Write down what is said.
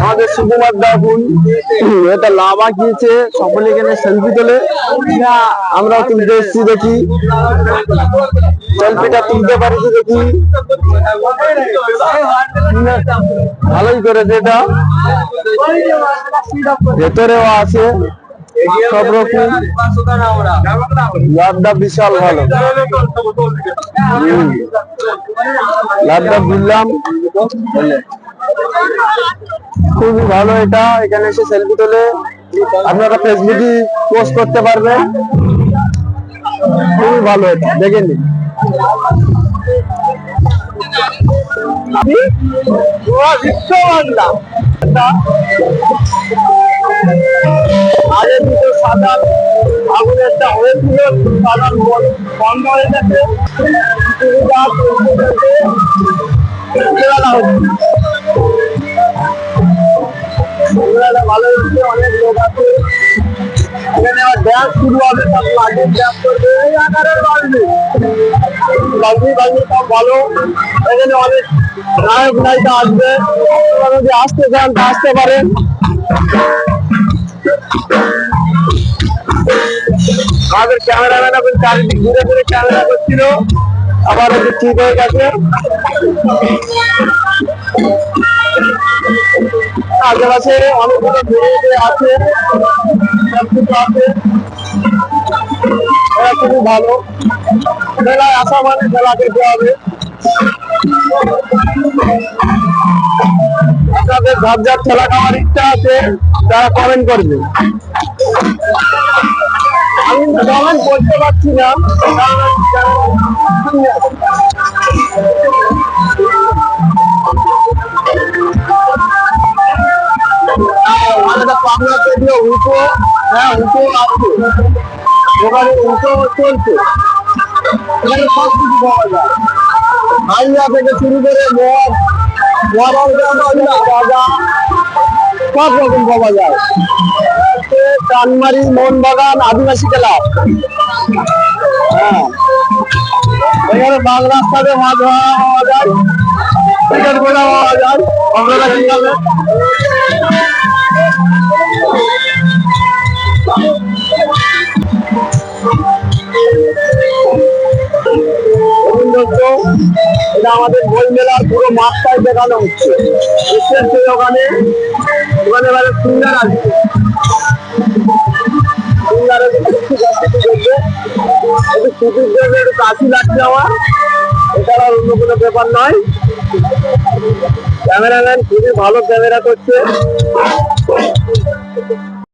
আমাদের সুকুমার দা ফুল এটা লাভা গিয়েছে, সকলে এখানে সেলফি তোলে, আমরাও তুলতে এসেছি, দেখি সেলফিটা তুলতে পারছি, দেখি ভালোই করেছে এটা। ভেতরেও আছে সব রকম, লাভটা বিশাল ভালো, লাভটা বুঝলাম খুবই ভালো। এটা এখানে এসে সেলফি তোলে, আপনারা ফেসবুকে পোস্ট করতে পারবেন, খুবই ভালো। এটা দেখে নিন। বিশ্ব বাংলা আগে দুটো সাদা আগুন একটা হয়েছিল, সাদা বন্ধ হয়ে গেছে, ভালো হচ্ছে, অনেক লোক আছে এখানে। আবার ড্যান্স শুরু হবে, সব লাইভ ড্যান্স করবে, এই আকারের বাজবে সব ভালো। এখানে অনেক নায়ক নায়িকা আসবে, আপনারা যদি আসতে চান তা আসতে পারেন। আমাদের ক্যামেরাম্যান এখন চারিদিক ঘুরে ঘুরে ক্যামেরা করছিল, আবার একটু ঠিক হয়ে গেছে। আশেপাশে অনেকগুলো মেয়ে আছে, এরা খুবই ভালো। মেলায় আসা মানে মেলা দেখতে হবে। আপনাদের যার যার খেলা খাওয়ার ইচ্ছা আছে তারা কমেন্ট করবে। আমি কমেন্ট করতে পারছি না, উঠো, হ্যাঁ উঠো আসছে, ওখানে উঠো চলছে, এখানে সব কিছু পাওয়া যায়, হাইয়া থেকে শুরু করে মদ, গাঁজা সব রকম পাওয়া যায়। কানমারি মোহনবাগান আদিবাসী ক্লাব, হ্যাঁ এখানে বাঘ রাস্তাতে মাছ ধরা পাওয়া যায়, টিকিট গোলা পাওয়া যায়। আপনারা কি যাবেন? এটা আমাদের বই মেলার পুরো মাঠটাই দেখানো হচ্ছে। ওখানে ওখানে সুন্দর আছে, সুন্দরের ছুটির জন্য একটু কাশি লাগছে আমার, এছাড়া অন্য কোনো ব্যাপার নয়। ক্যামেরাম্যান খুবই ভালো ক্যামেরা করছে।